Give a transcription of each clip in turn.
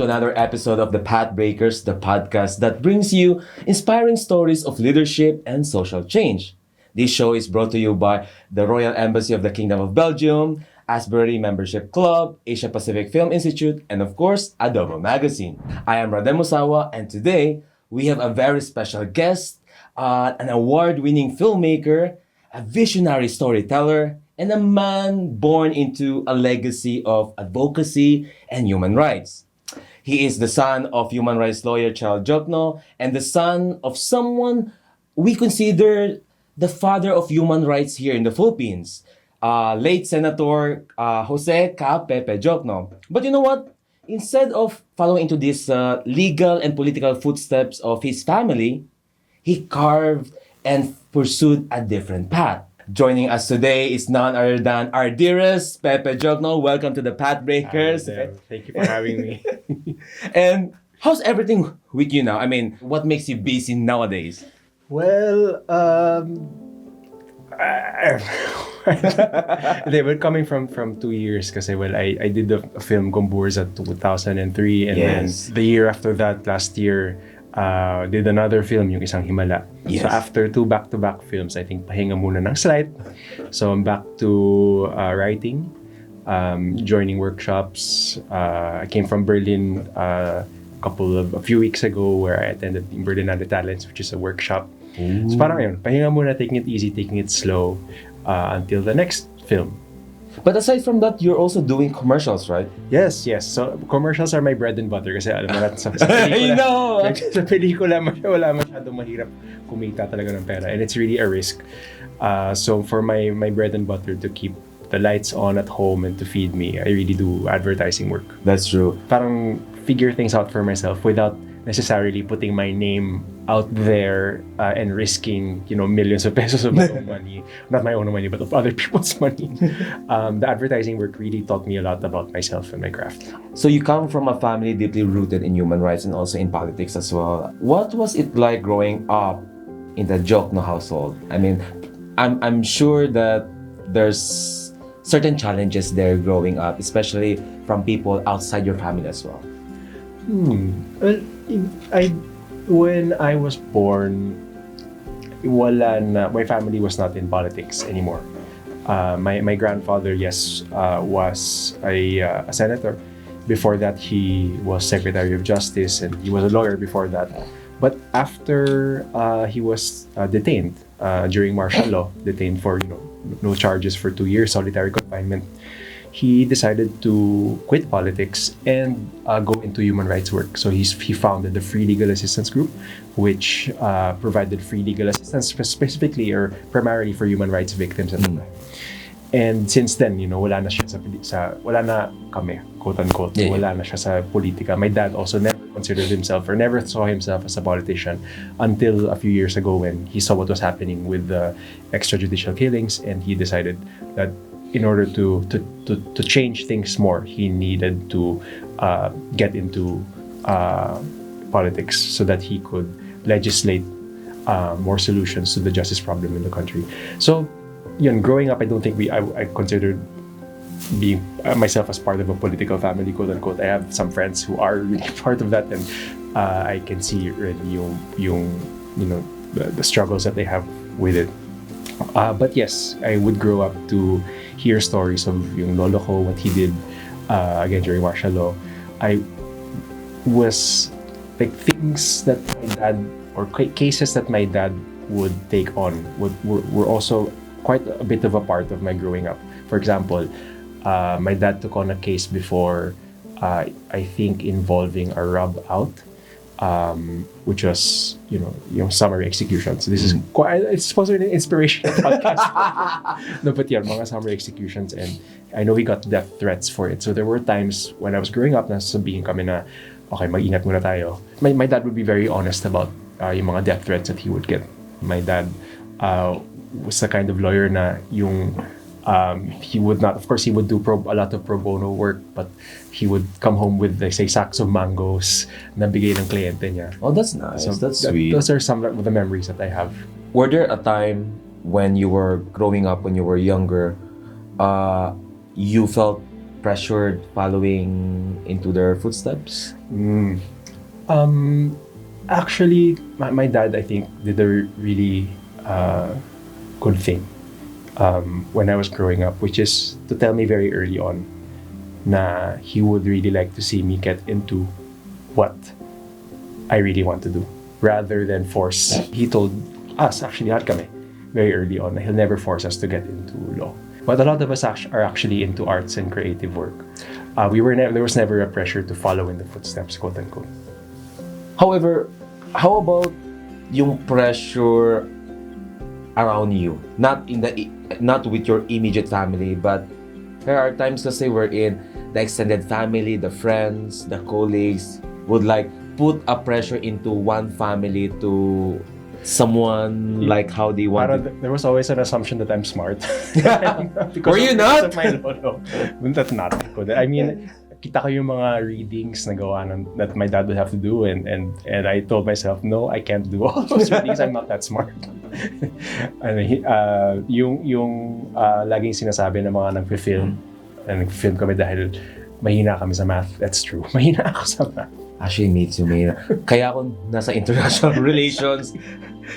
to another episode of The Path Breakers, the podcast that brings you inspiring stories of leadership and social change. This show is brought to you by the Royal Embassy of the Kingdom of Belgium, Astbury Membership Club, Asia Pacific Film Institute, and of course, Adobo Magazine. I am Radem Musawa, and today we have a very special guest, an award-winning filmmaker, a visionary storyteller, and a man born into a legacy of advocacy and human rights. He is the son of human rights lawyer Pepe Diokno and the son of someone we consider the father of human rights here in the Philippines, late Senator Jose Pepe Diokno. But you know what? Instead of following into these legal and political footsteps of his family, he carved and pursued a different path. Joining us today is none other than our dearest Pepe Diokno. Welcome to the Path Breakers. Thank you for having me. And how's everything with you now? I mean, what makes you busy nowadays? Well, they were coming from 2 years kasi I did a film Gombours at 2003 and Yes. then the year after that, last year, did another film, yung Isang Himala. Yes. So after 2 back-to-back films, I think pahinga muna ng slight. So I'm back to writing, joining workshops. I came from Berlin a few weeks ago where I attended the Berlinale Talents, which is a workshop. Ooh. So parang yun, pahinga muna, taking it easy, taking it slow until the next film. But aside from that, you're also doing commercials, right? Yes. So commercials are my bread and butter kasi alam mo natin sa pelikula. I know! Sa pelikula, wala masyadong mahirap kumita talaga ng pera and it's really a risk. So for my bread and butter to keep the lights on at home and to feed me, I really do advertising work. That's true. Parang figure things out for myself without necessarily putting my name out there and risking, millions of pesos of my own money. Not my own money, but of other people's money. The advertising work really taught me a lot about myself and my craft. So you come from a family deeply rooted in human rights and also in politics as well. What was it like growing up in the Diokno household? I mean, I'm sure that there's certain challenges there growing up, especially from people outside your family as well. Well, when I was born, my family was not in politics anymore. My grandfather, was a senator. Before that, he was Secretary of Justice and he was a lawyer before that. But after he was detained during martial law, detained for no charges for 2 years, solitary confinement, he decided to quit politics and go into human rights work. So he founded the Free Legal Assistance Group, which provided free legal assistance specifically or primarily for human rights victims at the time. And since then, wala na siya wala na kami, quote unquote, wala na siya sa politika. My dad also never considered himself or never saw himself as a politician until a few years ago when he saw what was happening with the extrajudicial killings and he decided that in order to change things more, he needed to get into politics so that he could legislate more solutions to the justice problem in the country. So, growing up, I don't think I considered being myself as part of a political family, quote unquote. I have some friends who are really part of that, and I can see really the struggles that they have with it. But yes, I would grow up to hear stories of yung lolo ko, what he did again during martial law. I was like things that my dad or cases that my dad would take on were also quite a bit of a part of my growing up. For example, my dad took on a case before, I think involving a rub out. Which was, summary executions. This is it's supposed to be an inspirational podcast. No, but mga summary executions, and I know he got death threats for it. So there were times when I was growing up na sabihin kami na, okay, mag-ingat muna tayo. My dad would be very honest about yung mga death threats that he would get. My dad was the kind of lawyer na he would not, of course, he would do a lot of pro bono work, but he would come home with, like, say, sacks of mangoes na bigay ng kliyente niya. Oh, that's nice. So that's sweet. Those are some of the memories that I have. Were there a time when you were growing up, when you were younger, you felt pressured following into their footsteps? Actually, my dad, I think, did a really good thing when I was growing up, which is to tell me very early on na he would really like to see me get into what I really want to do rather than force. He told us, actually, lahat kami, very early on, na he'll never force us to get into law. But a lot of us are actually into arts and creative work. There was never a pressure to follow in the footsteps, quote unquote. However, how about yung pressure around you? Not with your immediate family, but there are times kasi wherein the extended family, the friends, the colleagues would like put a pressure into one family to someone like how they want to. There was always an assumption that I'm smart. Were you not? Because of my lolo. That's not good. I mean, kita ko yung mga readings na gawa that my dad would have to do, and I told myself, no, I can't do all those readings. I'm not that smart. Yung laging sinasabi ng mga nagfi-film, nag-film kami dahil mahina kami sa math. That's true. Mahina ako sa math. Actually, me too, mahina. Kaya ako nasa international relations.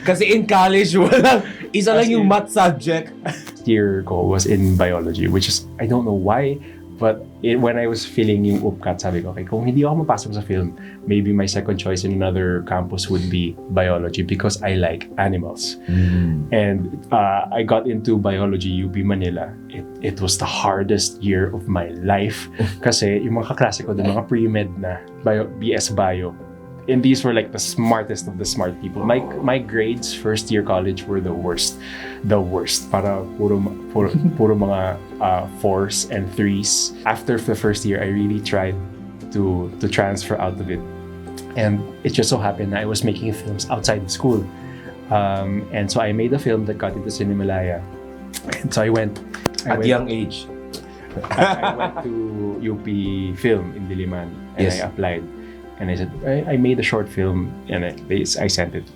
Kasi in college, isa lang yung math subject. Year ko was in biology, which is, I don't know why, but when I was filling yung UPCAT, sabi ko, okay, kung hindi ako mapasok sa film, maybe my second choice in another campus would be biology because I like animals. And I got into biology, UB Manila. It was the hardest year of my life kasi yung mga kaklase ko, mga pre-med na BS Bio, and these were like the smartest of the smart people. My grades first year college were the worst. Para puro mga 4s and 3s. After the first year, I really tried to transfer out of it, and it just so happened that I was making films outside the school, and so I made a film that got into Cinemalaya, and so I went At young age. I went to UP Film in Diliman, and Yes. I applied. And I said, I made a short film, and I sent it.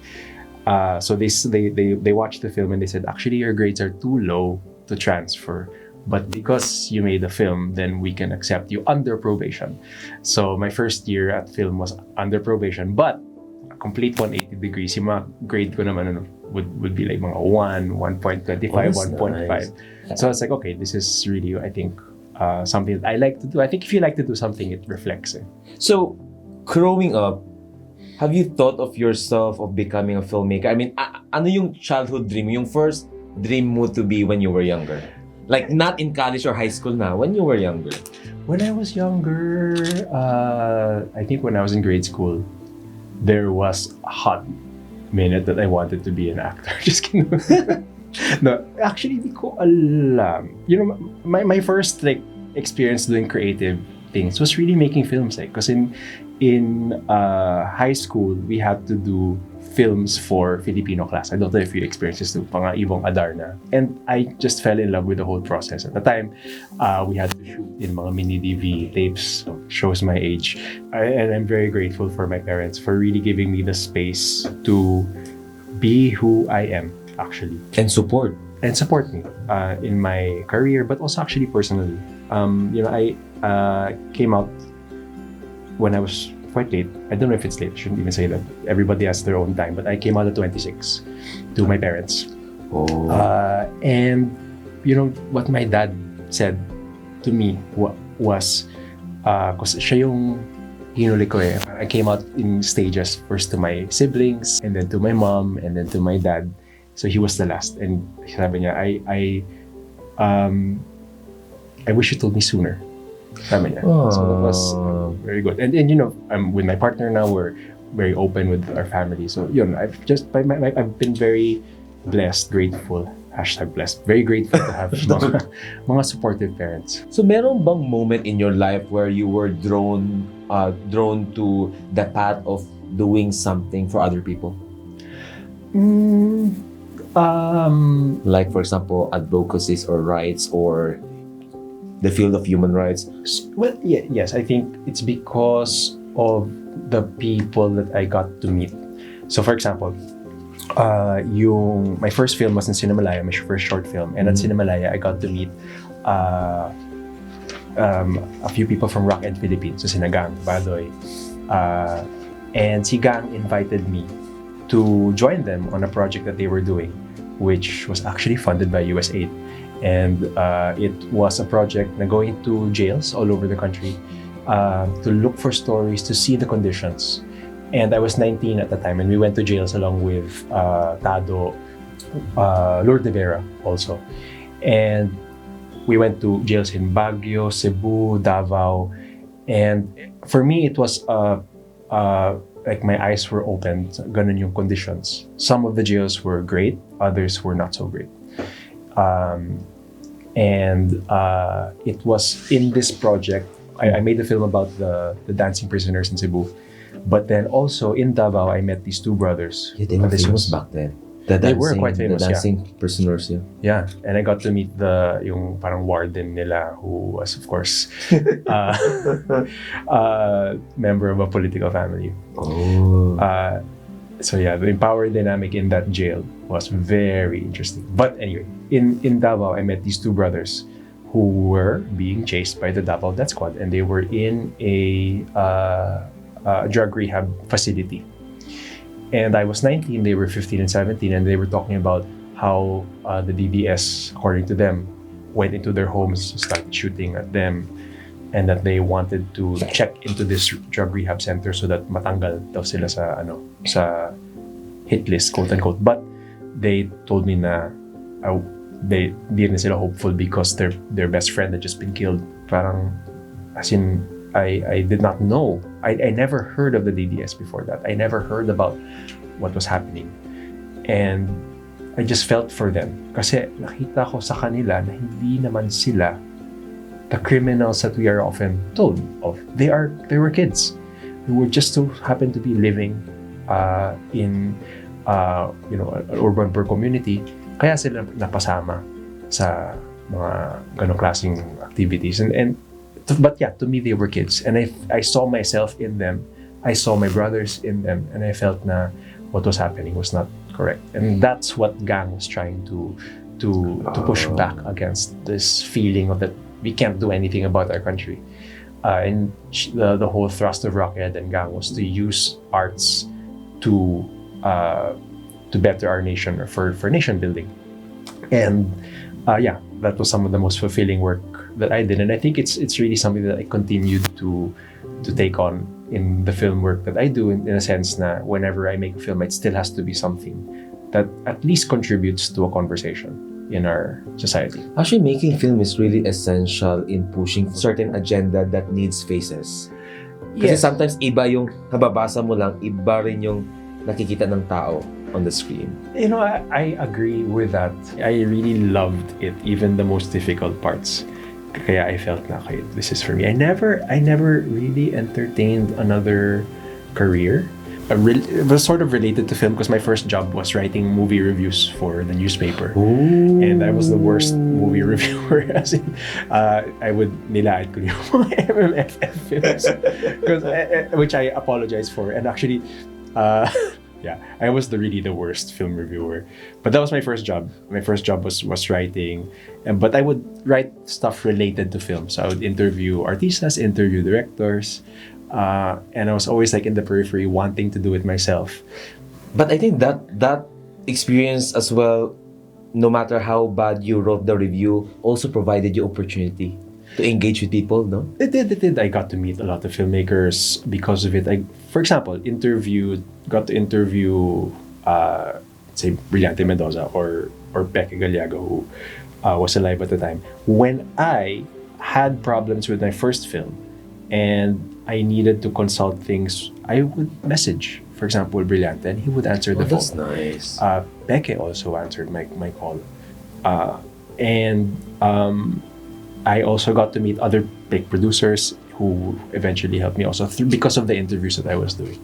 So they watched the film and they said, actually, your grades are too low to transfer. But because you made the film, then we can accept you under probation. So my first year at film was under probation, but a complete 180 degrees. Yung mga grade ko naman would be like mga 1, 1.25, 1.5. Nice. So I was like, okay, this is really, I think, something that I like to do. I think if you like to do something, it reflects it. So, growing up, have you thought of yourself of becoming a filmmaker? I mean, ano yung childhood dream? Yung first dream mo to be when you were younger? Like, not in college or high school na, when you were younger. When I was younger, I think when I was in grade school, there was a hot minute that I wanted to be an actor. Just kidding. No, actually, di ko alam. You know, my first like experience doing creative things was really making films. Like, because in high school, we had to do films for Filipino class. I don't know if you experienced this too, mga ibong Adarna. And I just fell in love with the whole process. At the time, we had to shoot in mga mini DV tapes, so shows my age. And I'm very grateful for my parents for really giving me the space to be who I am, actually. And support. And support me in my career, but also actually personally. You know, I came out when I was quite late. I don't know if it's late. I shouldn't even say that. Everybody has their own time. But I came out at 26 to my parents. Oh. And you know what my dad said to me was, because siya yung hinuli ko eh. I came out in stages, first to my siblings, and then to my mom, and then to my dad. So he was the last. And sabi niya, I wish you told me sooner. Sabi niya. So that was very good. And you know, I'm with my partner now. We're very open with our family. So you know, I've been very blessed, grateful. #blessed. Very grateful to have mga supportive parents. So, meron bang moment in your life where you were drawn to the path of doing something for other people? Like, for example, advocacies or rights or the field of human rights? Well, yeah, yes, I think it's because of the people that I got to meet. So, for example, my first film was in Cinemalaya, my first short film, and at Cinemalaya, I got to meet a few people from Rock and Philippines, so sina Gang, Badoy. And si Gang invited me to join them on a project that they were doing, which was actually funded by USAID. And it was a project na going to jails all over the country to look for stories, to see the conditions. And I was 19 at the time, and we went to jails along with Tado, Lourdes de Vera also. And we went to jails in Baguio, Cebu, Davao. And for me, it was like my eyes were opened. Ganun yung conditions. Some of the jails were great, others were not so great. It was in this project, I made a film about the dancing prisoners in Cebu. But then also in Davao, I met these two brothers. Yeah, they were famous back then. They were quite famous, the dancing prisoners, yeah. Yeah, and I got to meet yung parang warden nila, who was, of course, member of a political family. Oh. So yeah, the power dynamic in that jail was very interesting. But anyway, in Davao, I met these two brothers who were being chased by the Davao Death Squad, and they were in a drug rehab facility. And I was 19, they were 15 and 17, and they were talking about how the DDS, according to them, went into their homes, started shooting at them, and that they wanted to check into this drug rehab center so that matanggal daw sila sa hit list, quote unquote. But they told me na they di na sila hopeful because their best friend had just been killed. Parang, as in, I did not know. I never heard of the DDS before that. I never heard about what was happening. And I just felt for them. Kasi nakita ko sa kanila na hindi naman sila the criminals that we are often told of. They were kids who were just so happened to be living in an urban poor community. Kaya sila napasama sa mga ganong klaseng activities. But yeah, to me, they were kids. And I saw myself in them. I saw my brothers in them. And I felt na what was happening was not correct. And that's what Gang was trying to push back against, this feeling of that we can't do anything about our country. And the whole thrust of Rockhead and Gang was to use arts to better our nation, or for nation building. And yeah, that was some of the most fulfilling work that I did, and I think it's really something that I continued to take on in the film work that I do, in a sense na whenever I make a film, it still has to be something that at least contributes to a conversation in our society. Actually, making film is really essential in pushing certain agenda that needs faces. Kasi sometimes iba yung nababasa mo lang, iba rin yung nakikita ng tao on the screen. You know, I agree with that. I really loved it, even the most difficult parts. Kaya I felt na, okay, this is for me. I never really entertained another career. It was sort of related to film because my first job was writing movie reviews for the newspaper. Ooh. And I was the worst movie reviewer. As in, I would nilaad ko yung mga MMFF films, which I apologize for. And actually, yeah, I was really the worst film reviewer. But that was my first job. My first job was writing. But I would write stuff related to film. So I would interview artistas, interview directors. And I was always like in the periphery wanting to do it myself. But I think that experience as well, no matter how bad you wrote the review, also provided you opportunity to engage with people, no? It did. I got to meet a lot of filmmakers because of it. For example, got to interview, say, Brillante Mendoza or Pepe Diokno, who was alive at the time. When I had problems with my first film and I needed to consult things, I would message, for example, Brillante, and he would answer the phone. That's nice. Pepe also answered my call. I also got to meet other big producers who eventually helped me also because of the interviews that I was doing.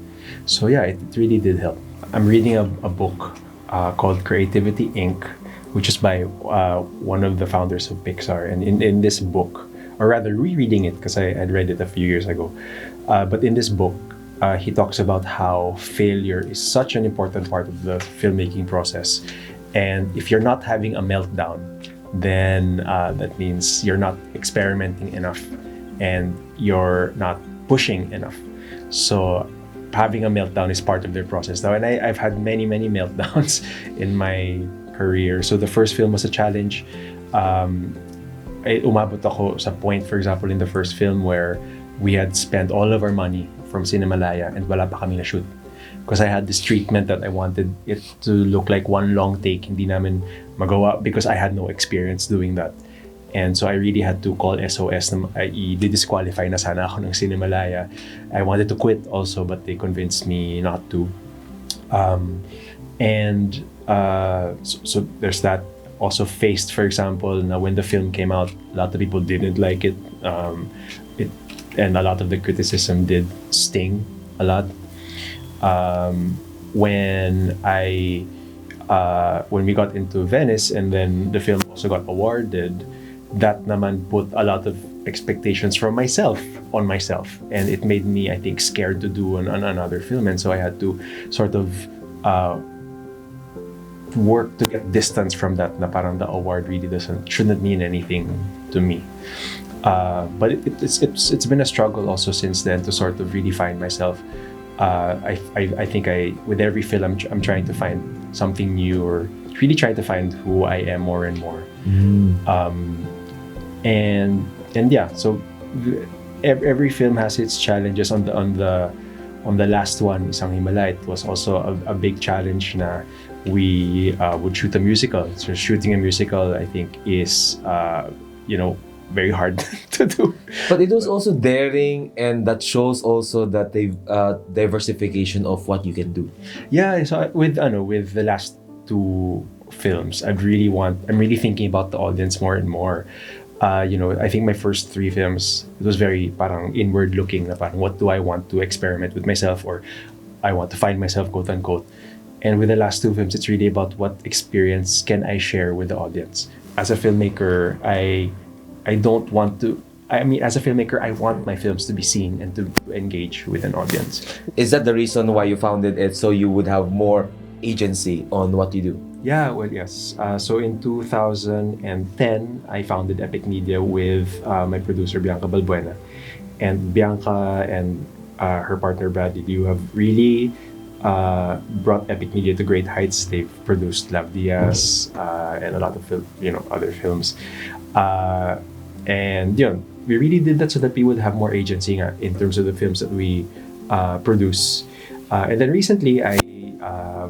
So yeah, it really did help. I'm reading a book called Creativity Inc., which is by one of the founders of Pixar. And in this book, or rather rereading it because I had read it a few years ago, but in this book, he talks about how failure is such an important part of the filmmaking process. And if you're not having a meltdown then that means you're not experimenting enough and you're not pushing enough. So having a meltdown is part of their process now, and I've had many meltdowns in my career. So the first film was a challenge. Umabot ako sa point, for example, in the first film where we had spent all of our money from Cinemalaya and wala pa kami na shoot. Because I had this treatment that I wanted it to look like one long take. Hindi namin magawa because I had no experience doing that. And so I really had to call SOS na i-disqualify na sana ako ng Cinemalaya. I wanted to quit also, but they convinced me not to. So there's that. Also faced, for example, na when the film came out, a lot of people didn't like it. And a lot of the criticism did sting a lot. When we got into Venice and then the film also got awarded, that naman put a lot of expectations from myself on myself, and it made me, I think, scared to do another film, and so I had to sort of work to get distance from that. Na parang the award really shouldn't mean anything to me. But it's been a struggle also since then to sort of really find myself. I think with every film I'm trying to find something new, or really trying to find who I am more and more. And yeah, so every film has its challenges. On the last one, Isang Himala, it was also a big challenge. Na we would shoot a musical. So shooting a musical, I think, is very hard to do. But it was also daring, and that shows also that they diversification of what you can do. Yeah, so with the last two films, I'm really thinking about the audience more and more. I think my first three films, it was very parang inward looking, na parang what do I want to experiment with myself, or I want to find myself, quote unquote. And with the last two films, it's really about what experience can I share with the audience. As a filmmaker, I don't want to. As a filmmaker, I want my films to be seen and to engage with an audience. Is that the reason why you founded it, so you would have more agency on what you do? Yeah, well, yes. So in 2010, I founded Epic Media with my producer, Bianca Balbuena. And Bianca and her partner, Bradley Liu, have really brought Epic Media to great heights. They've produced Love Diaz and a lot of other films. And we really did that so that we would have more agency in terms of the films that we produce. And then recently, I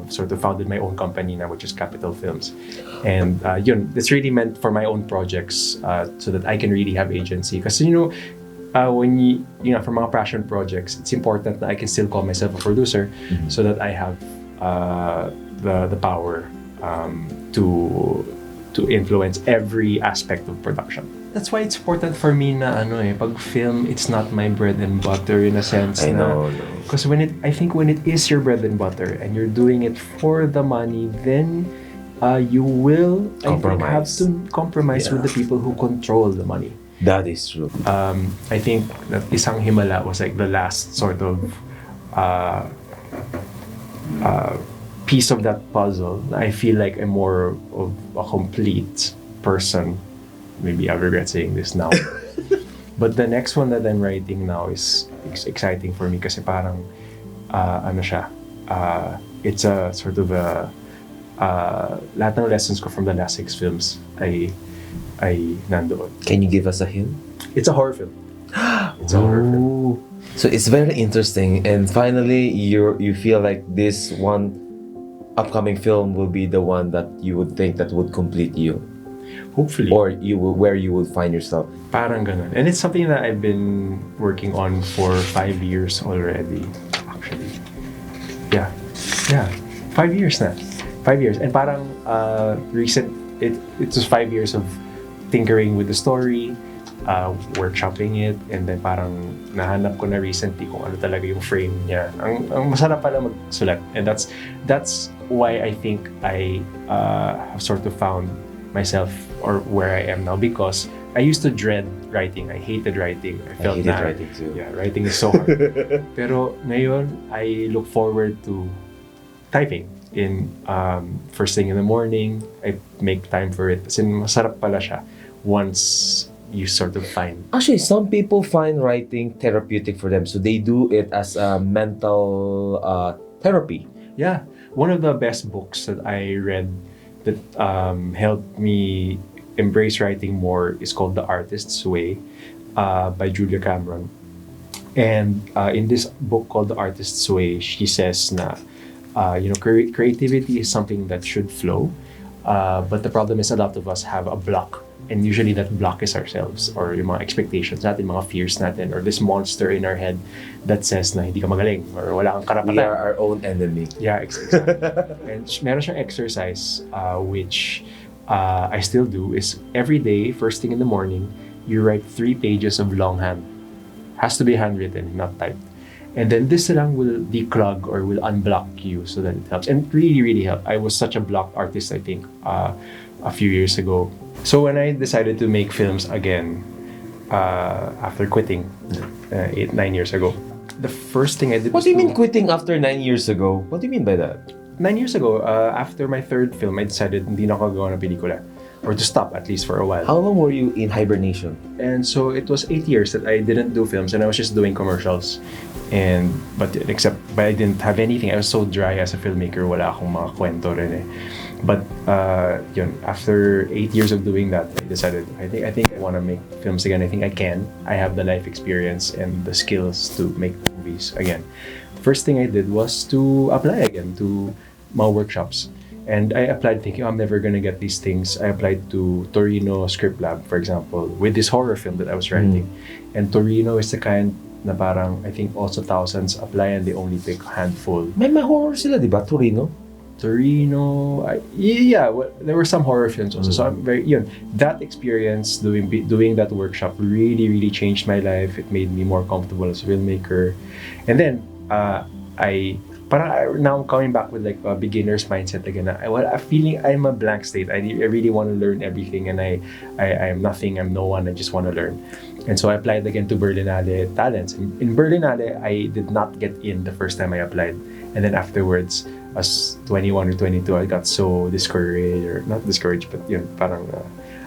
sort of founded my own company now, which is Capital Films. And it's really meant for my own projects so that I can really have agency. Because when you for mga passion projects, it's important that I can still call myself a producer, so that I have the power to influence every aspect of production. That's why it's important for me na pag film, it's not my bread and butter in a sense. I know. Because I think when it is your bread and butter and you're doing it for the money, then you will have to compromise with the people who control the money. That is true. I think that Isang Himala was like the last sort of piece of that puzzle. I feel like I'm more of a complete person. Maybe I regret saying this now. But the next one that I'm writing now is exciting for me kasi parang it's a sort of lahat ng lessons ko from the last 6 films ay nandoon. Can you give us a hint? It's a horror film. It's a horror film. So it's very interesting, and finally you feel like this one upcoming film will be the one that you would think that would complete you. Hopefully. Or where you will find yourself. Parang ganun. And it's something that I've been working on for 5 years already, actually. Yeah. 5 years na. 5 years. And parang it was 5 years of tinkering with the story, workshopping it, and then parang nahanap ko na recently kung ano talaga yung frame niya. Ang masarap pala magsulat. And that's why I think I have sort of found myself or where I am now, because I used to dread writing. I hated writing. I hated writing too. Yeah, writing is so hard. Pero ngayon, I look forward to typing. in first thing in the morning. I make time for it. Kasi masarap pala siya once you sort of find. Actually, some people find writing therapeutic for them, so they do it as a mental therapy. Yeah, one of the best books that I read that helped me embrace writing more is called The Artist's Way by Julia Cameron. And in this book called The Artist's Way, she says na, creativity is something that should flow. But the problem is a lot of us have a block. And usually that block is ourselves or yung mga expectations natin, mga fears natin, or this monster in our head that says na hindi ka magaling or wala kang karapatan. We are our own enemy. Yeah, exactly. And meron siyang exercise which I still do is every day, first thing in the morning, you write 3 pages of longhand. Has to be handwritten, not typed. And then this lang will declog or will unblock you so that it helps. And it really, really helped. I was such a blocked artist, I think, a few years ago. So when I decided to make films again, after quitting 8-9 years ago, the first thing I did What was do you mean quitting after 9 years ago? What do you mean by that? 9 years ago, after my third film, I decided hindi na ako gagawa ng pelikula. Or to stop, at least for a while. How long were you in hibernation? And so it was 8 years that I didn't do films and I was just doing commercials. But I didn't have anything. I was so dry as a filmmaker, wala akong mga kwento rin eh. But after 8 years of doing that, I decided I think I want to make films again. I think I can. I have the life experience and the skills to make movies again. First thing I did was to apply again to mga workshops. And I applied thinking, I'm never gonna get these things. I applied to Torino Script Lab, for example, with this horror film that I was writing. And Torino is the kind na parang, I think also thousands apply and they only pick a handful. May horror sila, di ba? Torino? There were some horror films also. So I'm that experience doing that workshop really, really changed my life. It made me more comfortable as a filmmaker. And then now I'm coming back with like a beginner's mindset again. I'm feeling I'm a blank state. I really want to learn everything, and I am nothing. I'm no one. I just want to learn. And so I applied again to Berlinale Talents. In Berlinale, I did not get in the first time I applied, and then afterwards, as 21 or 22, I got so discouraged, or not discouraged, but parang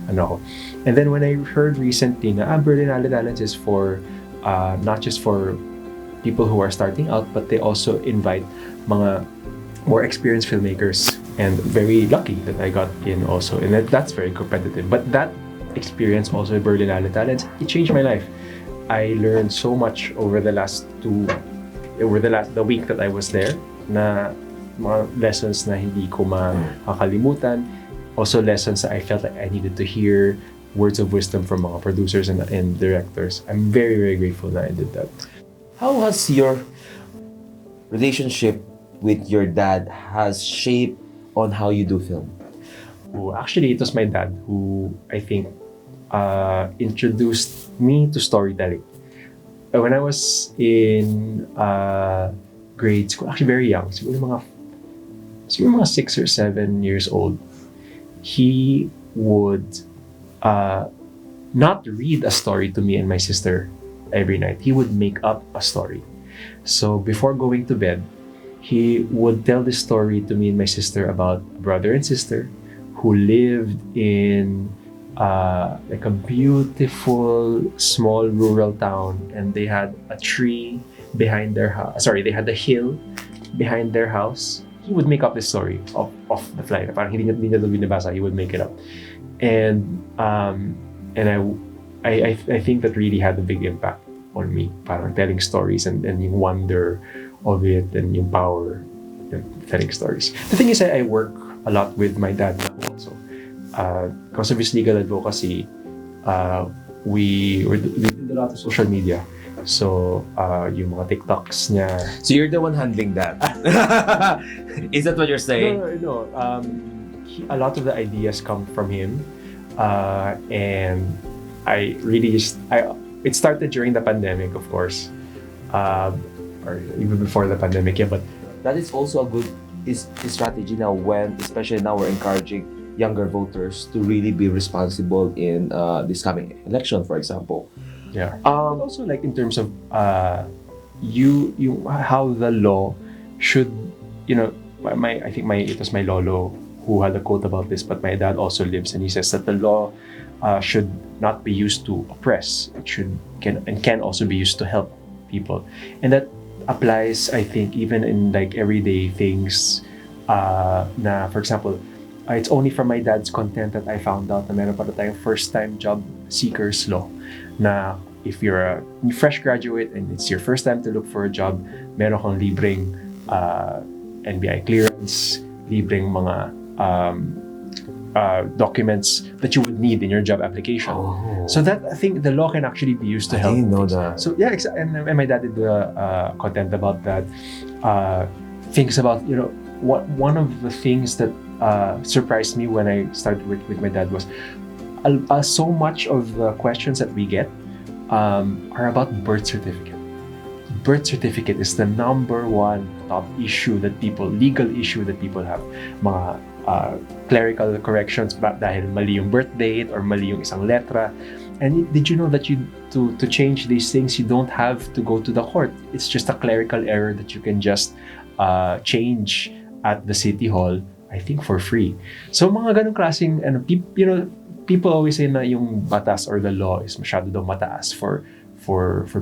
ano. And then when I heard recently na Berlinale Talents is for not just for people who are starting out, but they also invite mga more experienced filmmakers, and very lucky that I got in also, and that's very competitive. But that experience also at Berlinale Talents, it changed my life. I learned so much over the week that I was there, na mga lessons na hindi ko makakalimutan, also lessons that I felt like I needed to hear, words of wisdom from mga producers and directors. I'm very, very grateful that I did that. How has your relationship with your dad has shaped on how you do film? Actually, it was my dad who I think introduced me to storytelling. When I was in grade school, actually very young, siguro mga 6 or 7 years old, he would not read a story to me and my sister every night. He would make up a story. So before going to bed, he would tell this story to me and my sister about a brother and sister who lived in like a beautiful small rural town, and they had a tree behind their house. Sorry, they had a hill behind their house. He would make up this story off the fly. Parang hindi niya binabasa, he would make it up. And I think that really had a big impact on me. Parang telling stories and yung wonder of it and yung power of telling stories. The thing is, I work a lot with my dad also. Because of his legal advocacy, we did a lot of social media. So, yung mga TikToks niya. So you're the one handling that? Is that what you're saying? No. A lot of the ideas come from him. And I really it started during the pandemic, of course, or even before the pandemic. Yeah, but that is also a good strategy now, especially now we're encouraging younger voters to really be responsible in this coming election, for example. Yeah. Also, like in terms of how the law should, I think it was my lolo who had a quote about this, but my dad also lives, and he says that the law should not be used to oppress. It can also be used to help people, and that applies, I think, even in like everyday things. Na, for example, it's only from my dad's content that I found out na meron pala tayong first-time job seekers law. Na if you're a fresh graduate and it's your first time to look for a job, meron kang libreng NBI clearance, libreng mga documents that you would need in your job application. Oh. So that, I think, the law can actually be used to help. I didn't know things. that. So yeah, and my dad did content about that. Things about, one of the things that surprised me when I started with my dad was so much of the questions that we get are about birth certificate. Birth certificate is the number one top legal issue that people have. Mga clerical corrections dahil mali yung birth date or mali yung isang letra. And did you know that to change these things, you don't have to go to the court. It's just a clerical error that you can just change at the city hall, I think, for free. So mga ganong klaseng, people always say na yung batas or the law is masyado daw mataas for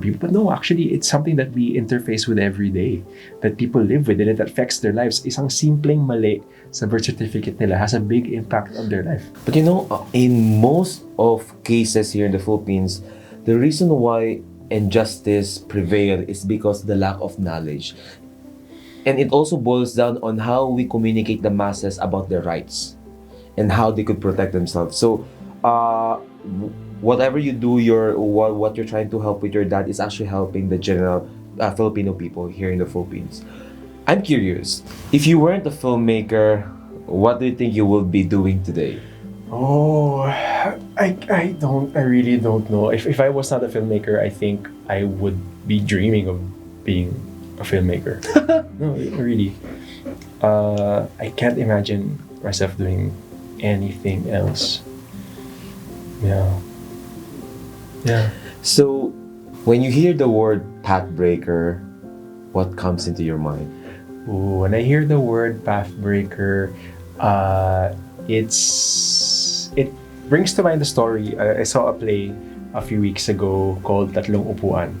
people. But no, actually, it's something that we interface with every day, that people live with, and it affects their lives. Isang simpleng mali sa birth certificate nila has a big impact on their life. But in most of cases here in the Philippines, the reason why injustice prevail is because the lack of knowledge. And it also boils down on how we communicate the masses about their rights and how they could protect themselves. So, whatever you do, what you're trying to help with your dad is actually helping the general Filipino people here in the Philippines. I'm curious, if you weren't a filmmaker, what do you think you will be doing today? Oh, I really don't know. If I was not a filmmaker, I think I would be dreaming of being a filmmaker. No, really. I can't imagine myself doing anything else. Yeah. So, when you hear the word pathbreaker, what comes into your mind? Ooh, when I hear the word pathbreaker, it brings to mind the story. I saw a play a few weeks ago called Tatlong Upuan,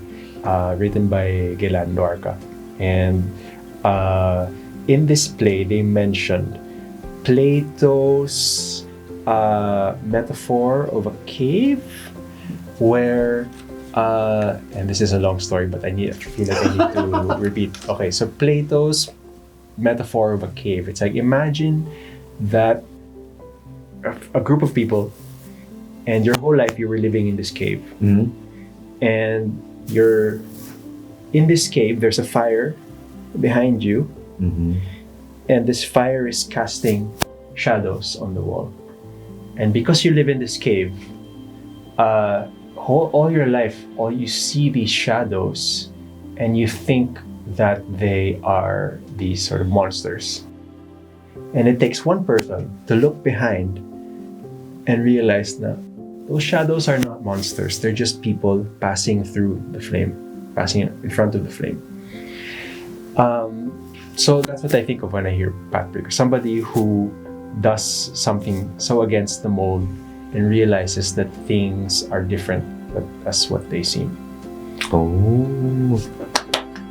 written by Gelan Loarca. And in this play, they mentioned Plato's metaphor of a cave where, and this is a long story, but I feel like I need to repeat. Okay, so Plato's metaphor of a cave. It's like, imagine that a group of people, and your whole life you were living in this cave. Mm-hmm. And you're in this cave, there's a fire behind you. Mm-hmm. And this fire is casting shadows on the wall. And because you live in this cave, all your life, all you see these shadows, and you think that they are these sort of monsters. And it takes one person to look behind and realize that those shadows are not monsters. They're just people passing through the flame, passing in front of the flame. So that's what I think of when I hear pathbreaker. Somebody who does something so against the mold and realizes that things are different, but that's what they seem. Oh.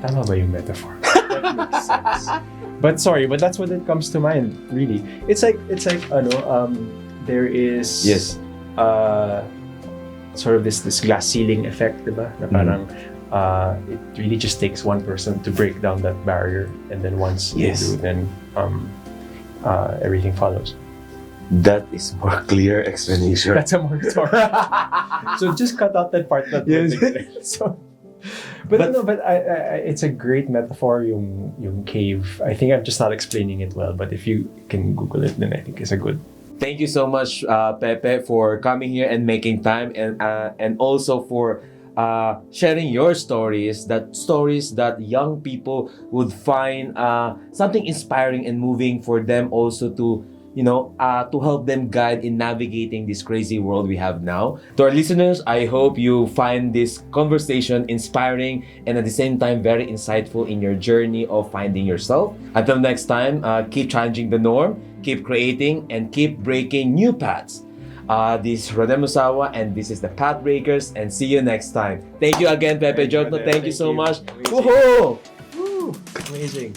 Tama ba yung metaphor? That makes sense. But that's what it comes to mind, really. It's like there is Yes. Sort of this glass ceiling effect, diba? Na parang it really just takes one person to break down that barrier, and then once Yes. they do, then everything follows. That is more clear explanation. That's a more story. So just cut out that part. Yes. But I, it's a great metaphor, yung cave. I think I'm just not explaining it well, but if you can Google it, then I think it's a good. Thank you so much, Pepe, for coming here and making time, and also for sharing your stories that young people would find something inspiring and moving for them also to to help them guide in navigating this crazy world we have now. To our listeners, I hope you find this conversation inspiring and at the same time very insightful in your journey of finding yourself. Until next time, keep challenging the norm, keep creating, and keep breaking new paths. This is Rodem Musawa, and this is the Path Breakers, and see you next time. Thank you again, Pepe Diokno. Thank you so much. Amazing. Woohoo! Woo! Amazing.